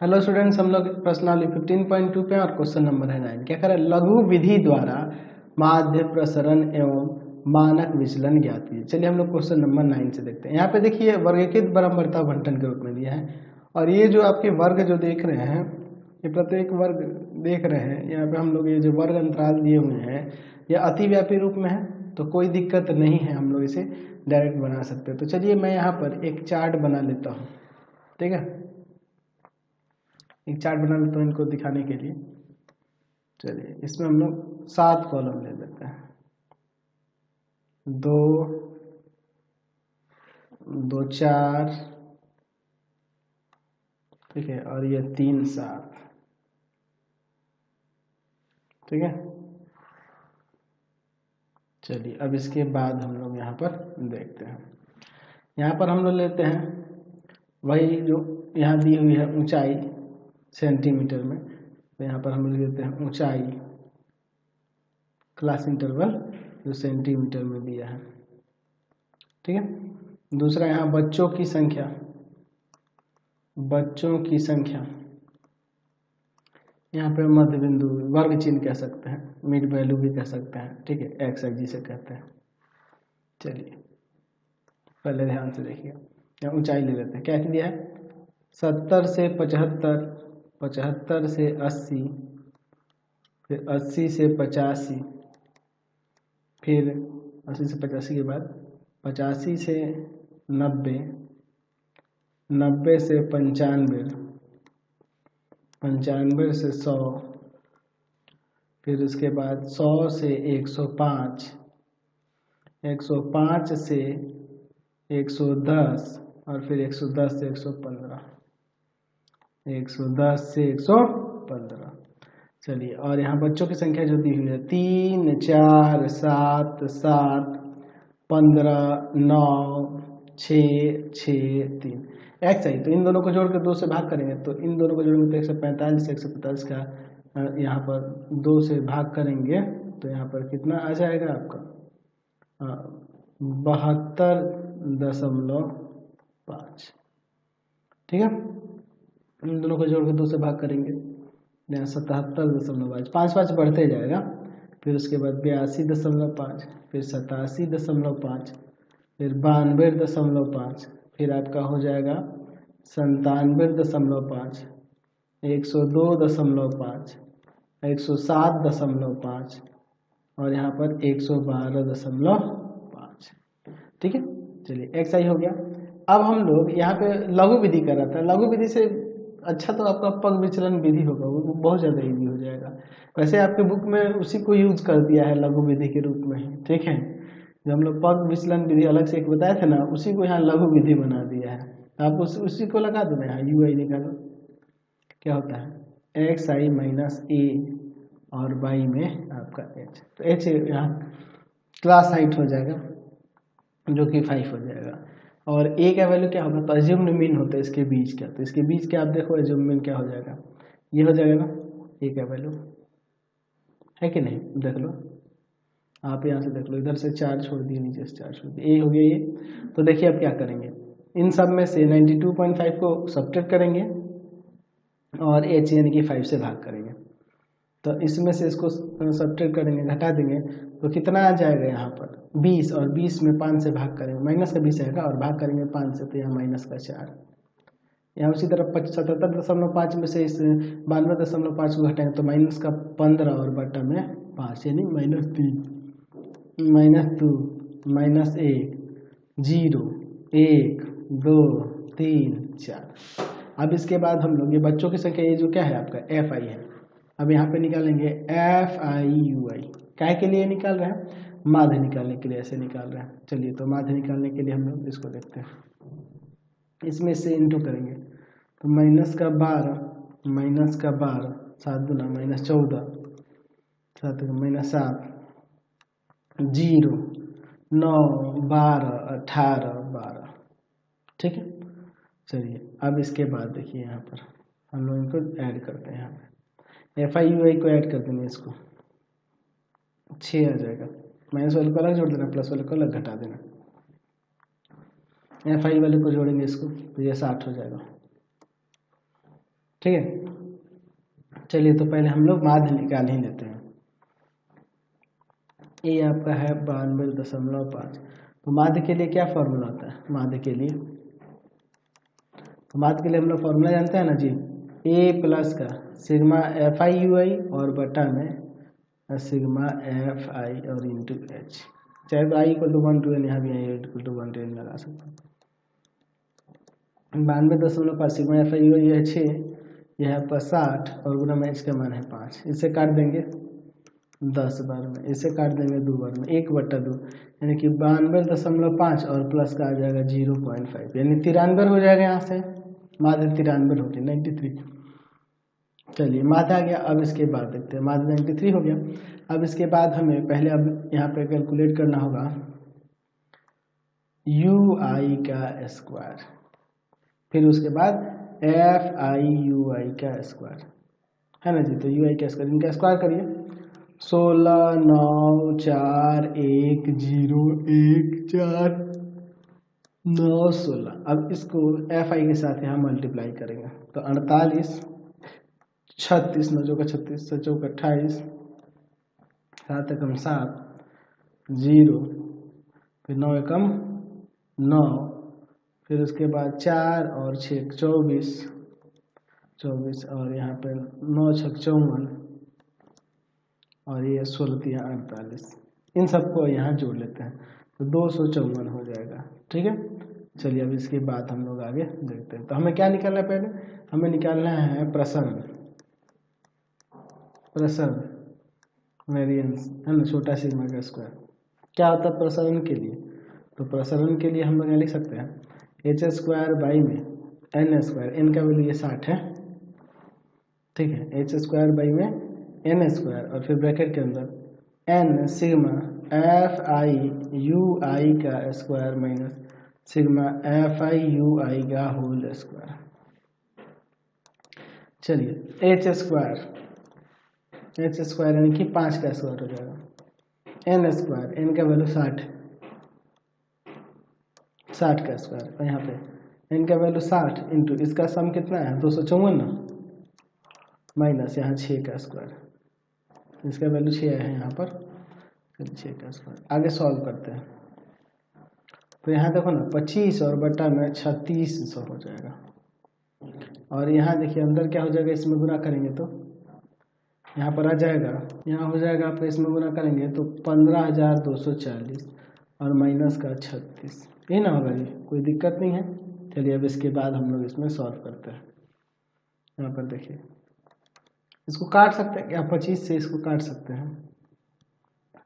Hello students, हम लोग प्रश्नावली 15.2 पे और क्वेश्चन नंबर है 9। क्या करें? लघु विधि द्वारा माध्य प्रसरण एवं मानक विचलन ज्ञात कीजिए। चलिए हम लोग क्वेश्चन नंबर 9 से देखते हैं। यहाँ पे देखिए वर्गीकृत बराबरता बंटन के रूप में दिया है और ये जो आपके वर्ग जो देख रहे हैं, ये प्रत्येक वर्ग देख रहे हैं। यहाँ पे हम लोग ये जो वर्ग अंतराल दिए हुए हैं ये अतिव्यापी रूप में है, तो कोई दिक्कत नहीं है, हम लोग इसे डायरेक्ट बना सकते हैं। तो चलिए मैं यहाँ पर एक चार्ट बना लेता हूँ, ठीक है। एक चार्ट बना लेता हूँ इनको दिखाने के लिए। चलिए इसमें हम लोग 7 कॉलम ले लेते हैं, 2 2 4, ठीक है, और ये 3 7, ठीक है। चलिए अब इसके बाद हम लोग यहाँ पर देखते हैं। यहाँ पर हम लोग लेते हैं वही जो यहाँ दी हुई है ऊंचाई सेंटीमीटर में, तो यहाँ पर हम लोग लेते हैं ऊंचाई क्लास इंटरवल जो सेंटीमीटर में दिया है, ठीक है। दूसरा यहाँ बच्चों की संख्या, यहाँ पे मध्य बिंदु वर्ग चिन्ह कह सकते हैं, मिड वैल्यू भी कह सकते हैं, ठीक है, एक्स जिसे कहते हैं। चलिए पहले ध्यान से देखिए, यहाँ ऊंचाई ले लेते हैं। क्या दिया है? 70 से 75, 75 से 80, फिर 80 से 85, फिर 80 से 85 के बाद 85 से 90, 90 से 95, 95 से 100, फिर उसके बाद 100 से 105, 105 से 110, और फिर 110 से 115, 110 से 115। चलिए और यहाँ बच्चों की संख्या जो दी हुई है 3 4 7 7 15 9 6 6 3 एक्स आई। तो इन दोनों को जोड़कर 2 से भाग करेंगे, तो इन दोनों को जोड़ेंगे तो 145 से 145 का यहाँ पर 2 से भाग करेंगे तो यहाँ पर कितना आ जाएगा आपका 72.5, ठीक है। इन दोनों को जोड़कर 2 से भाग करेंगे, यहाँ 77.5, 5 5 बढ़ते जाएगा। फिर उसके बाद 82.5, फिर 87.5, फिर 92.5, फिर आपका हो जाएगा 97.5, 102.5, 107.5 और यहाँ पर 112.5, ठीक है। चलिए एक्स आई हो गया। अब हम लोग यहाँ पे लघु विधि कर रहा था, लघु विधि से अच्छा तो आपका पग विचलन विधि होगा, वो बहुत ज़्यादा इजी हो जाएगा। वैसे आपके बुक में उसी को यूज कर दिया है लघु विधि के रूप में ही, ठीक है। जो हम लोग पग विचलन विधि अलग से एक बताए थे ना, उसी को यहाँ लघु विधि बना दिया है। आप उसी को लगा दो ना, यहाँ यू आई निकालो, क्या होता है एक्स आई माइनस ए और वाई में आपका एच, तो एच यहाँ क्लास हाइट हो जाएगा जो कि 5 हो जाएगा। और ए का वैल्यू क्या होगा? तो अज्यूम्ड मीन होता है इसके बीच का, तो इसके बीच के आप देखो अज्यूम्ड मीन क्या हो जाएगा, ये हो जाएगा ना ए का वैल्यू, है कि नहीं? देख लो आप, यहाँ से देख लो, इधर से 4 छोड़ दिए, नीचे से 4 छोड़ दिए, ए हो गया ये। तो देखिए अब क्या करेंगे, इन सब में से 92.5 को सब्ट्रैक्ट करेंगे और एच यानी कि 5 से भाग करेंगे। तो इसमें से इसको सब्ट्रैक्ट करेंगे, घटा देंगे, तो कितना आ जाएगा यहाँ पर 20, और 20 में 5 से भाग करेंगे, माइनस का 20 आएगा और भाग करेंगे 5 से, तो यहाँ माइनस का 4। यहाँ उसी तरह 77.5 में से इस 92.5 को घटाएंगे तो माइनस का 15 और बटा में 5 यानी -3, -2, -1, 0 1 2 3 4। अब इसके बाद हम लोग ये बच्चों की संख्या, ये जो क्या है आपका एफ आई है, अब यहाँ पे निकालेंगे एफ आई यू आई। काय के लिए निकाल रहे हैं? माध्य निकालने के लिए ऐसे निकाल रहे हैं। चलिए तो माध्य निकालने के लिए हम लोग इसको देखते हैं, इसमें से इंटू करेंगे तो -12, -12 7 गुना -14, 7 -7, 0 9 12 18 12, ठीक है। चलिए अब इसके बाद देखिए यहाँ पर हम लोग इनको ऐड करते हैं, यहाँ पे एफ आई यू आई को ऐड कर देंगे, इसको 6 आ जाएगा, माइनस वाले को अलग जोड़ देना, प्लस वाले को अलग घटा देना, एफ आई वाले को जोड़ेंगे इसको तो ये 60 हो जाएगा। ठीक है। चलिए तो पहले हम लोग माध्य निकाल ही लेते हैं। ये आपका है 92.5। तो माध्य के लिए क्या फॉर्मूला होता है? माध्य के लिए हम लोग फॉर्मूला जानते हैं ना जी, ए प्लस का सिग्मा एफ आई यू आई और बटा में सिग्मा एफ आई और इंटू एच, चाहे तो I equal to 1 to N, यहाँ भी I equal to 1 to N लगा सकते हैं। 92.5 सिग्मा एफ आई यू आई है 6, यह है आपका 60 और गुना में एच का मान है 5। इसे काट देंगे 10 बार में, इसे काट देंगे 2 बार में, 1/2 यानी कि 92.5 और प्लस का आ जाएगा 0.5 यानी 93 हो जाएगा। यहाँ से माध्य 93 हो गया, 93। चलिए माध्य आ गया। अब इसके बाद देखते हैं, माध्य 93 हो गया। अब इसके बाद हमें पहले अब यहाँ पे कैलकुलेट करना होगा यू आई का स्क्वायर, फिर उसके बाद एफ आई यू आई का स्क्वायर, है ना जी। तो यू आई का स्क्वायर, इनका स्क्वायर करिए, 16 9 4 1 0 1 4 9 16। अब इसको एफ आई के साथ यहाँ मल्टीप्लाई करेंगे तो 48 36 9 का 36 7 चौका 28 7 एकम 7 0 फिर 9 एकम 9 फिर उसके बाद 4 और 6 24 और यहाँ पे 9 6 54 और ये 16 48। इन सबको यहाँ जोड़ लेते हैं तो 254 हो जाएगा। ठीक है। चलिए अब इसके बाद हम लोग आगे देखते हैं। तो हमें क्या निकालना है? पहले हमें निकालना है प्रसरण वेरिएंस, है ना, छोटा सिग्मा का स्क्वायर। क्या होता है प्रसरण के लिए? तो प्रसरण के लिए हम लोग क्या लिख सकते हैं, एच स्क्वायर बाई में एन स्क्वायर, एन का वैल्यू ये 60 है, ठीक है, एच स्क्वायर बाई में एन स्क्वायर और फिर ब्रैकेट के अंदर N sigma F I U I का square minus sigma F I U I का होल स्क्वायर। चलिए एच स्क्वायर यानी कि 5 का स्क्वायर हो जाएगा, एन स्क्वायर, एन का वैल्यू 60 का स्क्वायर और यहाँ पे एन का वैल्यू 60 इंटू इसका सम कितना है 254 ना, माइनस यहाँ 6 का स्क्वायर, इसका वैल्यू 6 है यहाँ पर, 6 का स्क्वायर। आगे सॉल्व करते हैं तो यहाँ देखो ना 25 और बटा में 3600 हो जाएगा और यहाँ देखिए अंदर क्या हो जाएगा, इसमें गुना करेंगे तो यहाँ पर आ जाएगा, यहाँ हो जाएगा आपका, इसमें गुना करेंगे तो 15,240 और माइनस का 36, ये ना होगा जी, कोई दिक्कत नहीं है। चलिए अब इसके बाद हम लोग इसमें सॉल्व करते हैं। यहाँ पर देखिए इसको काट सकते हैं क्या, 25 से इसको काट सकते हैं,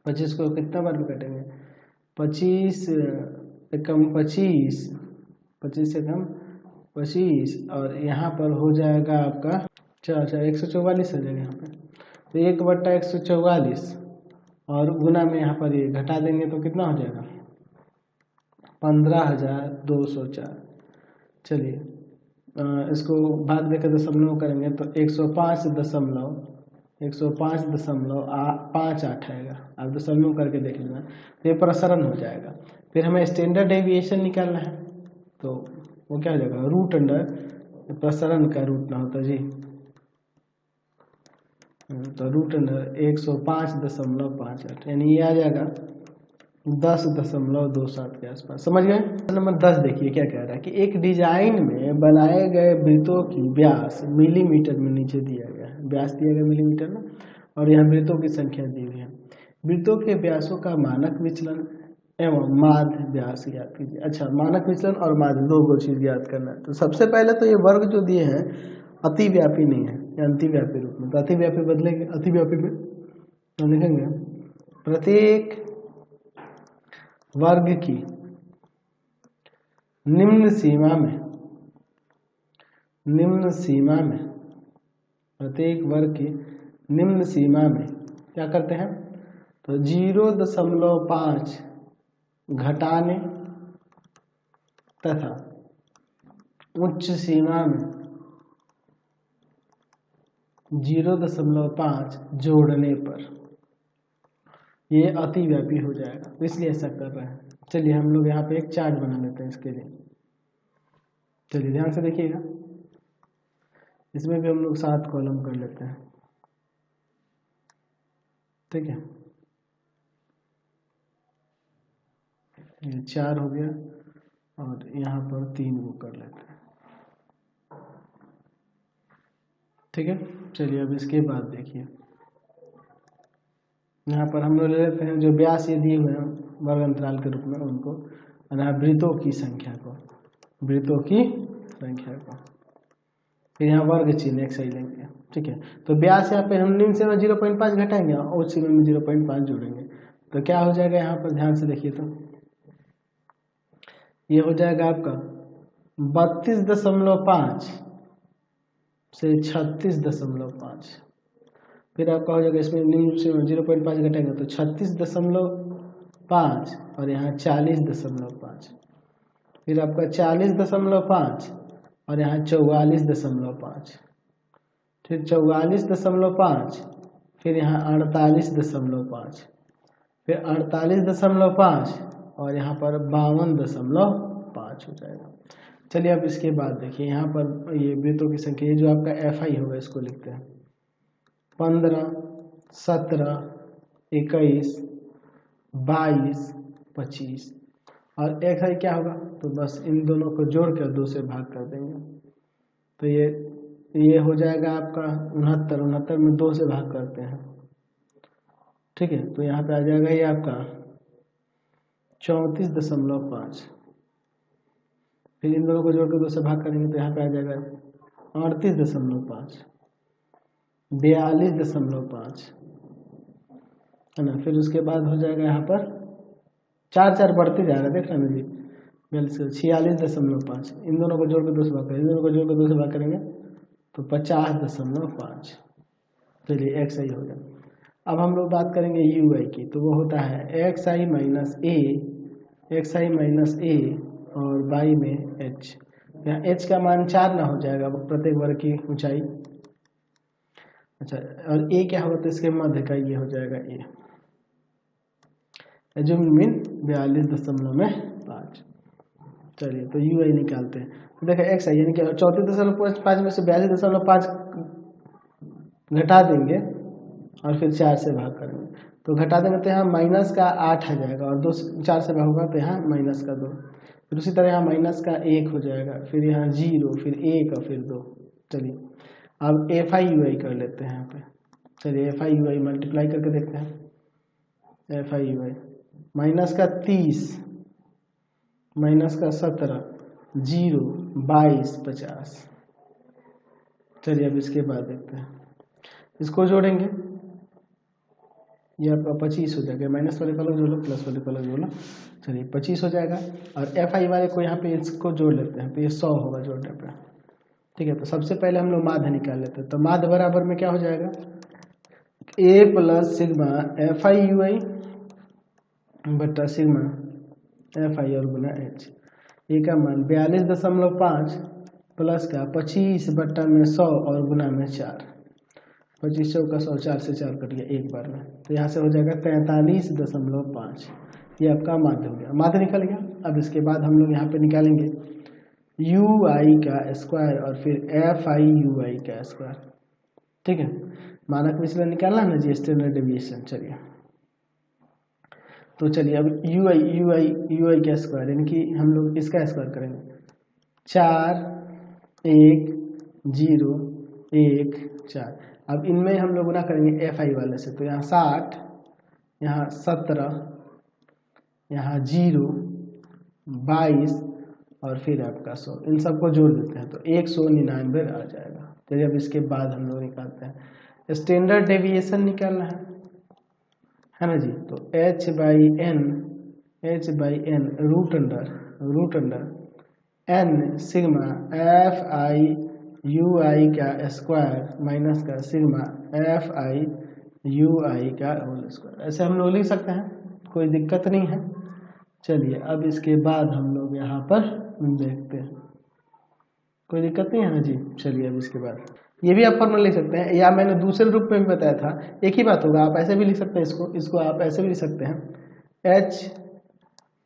25 को कितना बार में काटेंगे, 25 एकम 25 25 एकम 25 और यहाँ पर हो जाएगा आपका 144 हो जाएगा यहाँ पे, तो 1/144 और गुना में यहाँ पर ये घटा देंगे तो कितना हो जाएगा 15,204। चलिए इसको भाग देकर दशमलव करेंगे तो 105.5 आएगा। आप दशमलव करके देख लेना तो ये प्रसरण हो जाएगा। फिर हमें स्टैंडर्ड डेविएशन निकालना है तो वो क्या हो जाएगा, रूट अंडर प्रसरण का रूट ना होता जी, तो रूट अंडर 105.58 यानी ये आ जाएगा 10.27 के आसपास। समझ गए। नंबर 10 देखिए क्या कह रहा है कि एक डिजाइन में बनाए गए वृत्तों की व्यास मिलीमीटर में नीचे दिया गया है, व्यास दिया गया मिलीमीटर में और यहाँ वृत्तों की संख्या दी हुई है। वृत्तों के व्यासों का मानक विचलन एवं माध्य व्यास ज्ञात कीजिए। अच्छा, मानक विचलन और माध्य दो चीज ज्ञात करना है। तो सबसे पहले तो ये वर्ग जो दिए हैं अतिव्यापी नहीं है, अंतिव्यापी रूप में, तो अतिव्यापी बदलेंगे, अतिव्यापी में तो लिखेंगे प्रत्येक वर्ग की निम्न सीमा में प्रत्येक वर्ग की निम्न सीमा में क्या करते हैं, तो 0.5 घटाने तथा उच्च सीमा में 0.5 जोड़ने पर ये अतिव्यापी हो जाएगा, तो इसलिए ऐसा कर रहे हैं। चलिए हम लोग यहाँ पे एक चार्ट बना लेते हैं इसके लिए। चलिए ध्यान से देखिएगा, इसमें भी हम लोग 7 कॉलम कर लेते हैं, ठीक है। ये 4 हो गया और यहाँ पर 3 वो कर लेते हैं, ठीक है। चलिए अब इसके बाद देखिए, यहाँ पर हम लोग ले लेते हैं जो व्यास ये दिए हुए हैं वर्ग अंतराल के रूप में उनको, और यहाँ वृत्तों की संख्या को, वृत्तों की संख्या को, फिर यहाँ वर्ग चिन्ह एक सही लेंगे, ठीक है। तो व्यास यहाँ पे हम निम्न से 0.5 घटाएंगे और उच्च सीमा में 0.5 जोड़ेंगे, तो क्या हो जाएगा यहाँ पर ध्यान से देखिए, तो ये हो जाएगा आपका 32.5 से 36.5, फिर आपका हो जाएगा इसमें निम्न से 0.5 घटाएंगे तो 36.5 और यहाँ 40.5, फिर आपका 40.5 और यहाँ 44.5, फिर 44.5, फिर यहाँ 48.5, फिर 48.5 और यहाँ पर 52.5 हो जाएगा। चलिए अब इसके बाद देखिए, यहाँ पर ये वृत्तों की संख्या, ये जो आपका FI होगा इसको लिखते हैं 15, 17, 21, 22, 25, और XI क्या होगा, तो बस इन दोनों को जोड़कर 2 से भाग कर देंगे, तो ये हो जाएगा आपका 69, 69 में 2 से भाग करते हैं, ठीक है। तो यहाँ पे आ जाएगा ये आपका 34.5, फिर इन दोनों को जोड़कर 2 से भाग करेंगे तो यहाँ पे आ जाएगा 38.5, 42.5, है ना। फिर उसके बाद हो जाएगा यहाँ पर 4 बढ़ते जाएगा, देख रहे हैं जी, 46.5, इन दोनों को जोड़कर 2 से भाग करेंगे, इन दोनों को जोड़कर 2 से भाग करेंगे तो 50.5। चलिए XI हो गया। अब हम लोग बात करेंगे UI की, तो वो होता है XI माइनस A और y में H। यहाँ H का मान 4 ना हो जाएगा प्रत्येक वर्ग की ऊंचाई, अच्छा, और A क्या होगा तो इसके मध्य का ये हो जाएगा A, जो मीन 42.5। चलिए तो UI निकालते हैं, तो देखिए XI यानी कि 34.5 में से 42.5 घटा देंगे और फिर 4 से भाग करेंगे, तो घटा देंगे तो यहाँ माइनस का 8 आ जाएगा और 4 से भाग होगा तो यहाँ माइनस का 2, फिर उसी तरह यहाँ माइनस का 1 हो जाएगा, फिर यहाँ 0, फिर 1 और फिर 2। चलिए अब FI UI कर लेते हैं यहाँ पे, चलिए FI UI मल्टीप्लाई करके देखते हैं। FI UI माइनस का 30, माइनस का 17, 0, 22, 50। चलिए अब इसके बाद देखते हैं, इसको जोड़ेंगे, ये आपका 25 हो जाएगा, माइनस वाले कॉलम जोड़ लो, प्लस वाले कॉलम जोड़ लो, चलिए 25 हो जाएगा। और FI वाले को यहाँ पे इसको जोड़ लेते हैं, तो ये 100 होगा जोड़ने पे, ठीक है। तो सबसे पहले हम लोग माध्य निकाल लेते हैं, तो माध्य बराबर में क्या हो जाएगा, A plus sigma FI UI बटा सिग्मा FI और गुना H। ए का मान 42.5 प्लस का 25 बट्टा में 100 और गुना में 4, 25 चौका 100, 4 से 4 कट गया एक बार में, तो यहाँ से हो जाएगा 43.5। ये आपका माध्य हो गया, माध्य निकल गया। अब इसके बाद हम लोग यहाँ पे निकालेंगे UI का स्क्वायर और फिर FI UI का स्क्वायर, ठीक है। मानक विचलन निकालना है ना जी, स्टैंडर्ड डेविएशन। चलिए तो चलिए अब UI का स्क्वायर यानी कि हम लोग इसका स्क्वायर करेंगे, 4, 1, 0, 1, 4। अब इनमें हम लोग गुना करेंगे FI वाले से, तो यहाँ 60, यहाँ 17, यहाँ 0, 22 और फिर आपका 100, इन सबको जोड़ देते हैं तो 199 आ जाएगा। चलिए अब इसके बाद हम लोग निकालते हैं, स्टैंडर्ड डेविएशन निकालना है ना जी। तो H by n root under N sigma FI UI का स्क्वायर माइनस का सिग्मा FI UI का होल स्क्वायर, ऐसे हम लोग लिख सकते हैं, कोई दिक्कत नहीं है। चलिए अब इसके बाद हम लोग यहाँ पर देखते हैं, कोई दिक्कत नहीं है ना जी। चलिए अब इसके बाद ये भी आप फॉर्मूला लिख सकते हैं, या मैंने दूसरे रूप में भी बताया था, एक ही बात होगा, आप ऐसे भी लिख सकते हैं, इसको आप ऐसे भी लिख सकते हैं, H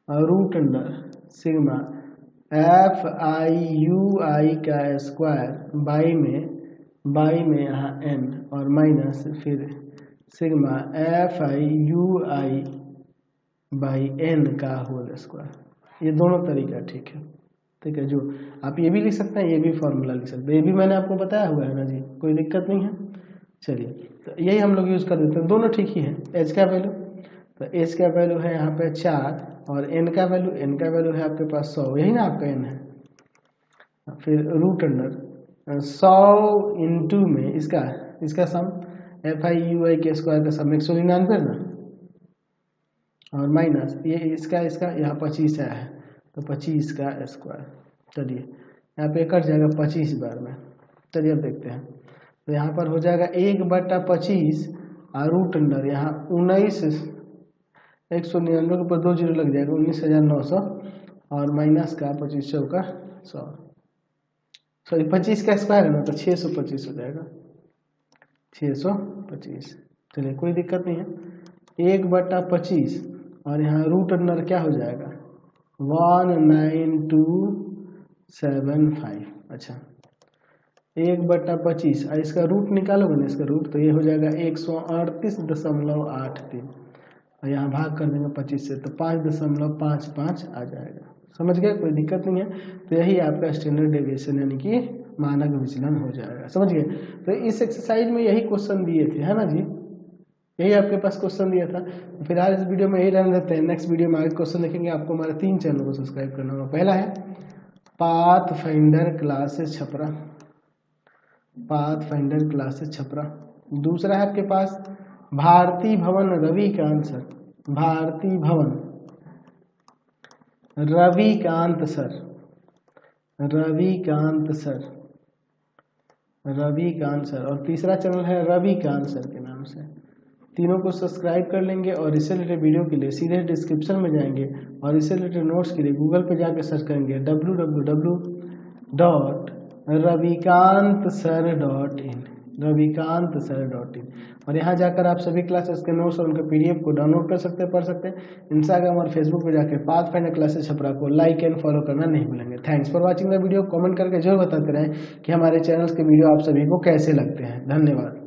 root under sigma FI UI का स्क्वायर बाई में बाई में यहाँ n और माइनस फिर सिग्मा FIUI बाई n का होल स्क्वायर। ये दोनों तरीका ठीक है। जो आप ये भी लिख सकते हैं, ये भी फॉर्मूला लिख सकते हैं, ये भी मैंने आपको बताया हुआ है ना जी, कोई दिक्कत नहीं है। चलिए तो यही हम लोग यूज़ कर देते हैं, दोनों ठीक ही है। एच का वैल्यू, तो एच का वैल्यू है यहाँ पे 4 और एन का वैल्यू है आपके पास 100, यही ना आपका एन है। फिर रूट अंडर 100 इंटू में इसका सम FIUI के स्क्वायर का सम 199 ना, और माइनस ये इसका यहाँ 25 आया है तो 25 का स्क्वायर। चलिए यहाँ पे कट जाएगा 25 बार में। चलिए अब देखते हैं, तो यहाँ पर हो जाएगा 1/25 और रूट अंडर यहाँ 19, 199 के ऊपर 2 जीरो लग जाएगा, 19,900 और माइनस का 25 का 100, सॉरी 25 का स्क्वायर है ना, तो 625 हो जाएगा, 625। चलिए कोई दिक्कत नहीं है। 1/25 और यहाँ रूट अंडर क्या हो जाएगा 19275। अच्छा 1/25 और इसका रूट निकालोगे ना, इसका रूट, तो ये हो जाएगा 138.83 और यहाँ भाग कर देंगे 25 से, तो 5.55 आ जाएगा। समझ गए, कोई दिक्कत नहीं है। तो यही आपका स्टैंडर्ड डेविएशन यानी कि मानक विचलन हो जाएगा। समझ गए, तो इस एक्सरसाइज में यही क्वेश्चन दिए थे, है ना जी, यही आपके पास क्वेश्चन दिया था। तो फिलहाल इस वीडियो में यही रहने देते हैं, नेक्स्ट वीडियो में आगे क्वेश्चन देखेंगे। आपको हमारे 3 चैनल को सब्सक्राइब करना होगा। पहला है pathfinder classes Chhapra, pathfinder classes Chhapra. दूसरा है आपके पास भारती भवन रविकांत सर, भारती भवन Ravikant sir, Ravikant sir, Ravikant sir. और तीसरा चैनल है रविकांत सर के नाम से। तीनों को सब्सक्राइब कर लेंगे और इससे रिलेटेड वीडियो के लिए सीधे डिस्क्रिप्शन में जाएंगे और इससे रिलेटेड नोट्स के लिए गूगल पे जाकर सर्च करेंगे www.ravikantsir.in, ravikantsir.in, और यहाँ जाकर आप सभी क्लासेस के नोट्स और उनके PDF को डाउनलोड कर सकते हैं, पढ़ सकते हैं। इंस्टाग्राम और फेसबुक पे जाकर पाथफाइंडर क्लासेस छपरा को लाइक एंड फॉलो करना नहीं भूलेंगे। Thanks for watching the video. Comment करके जरूर बताते रहें कि हमारे चैनल्स के वीडियो आप सभी को कैसे लगते हैं। धन्यवाद।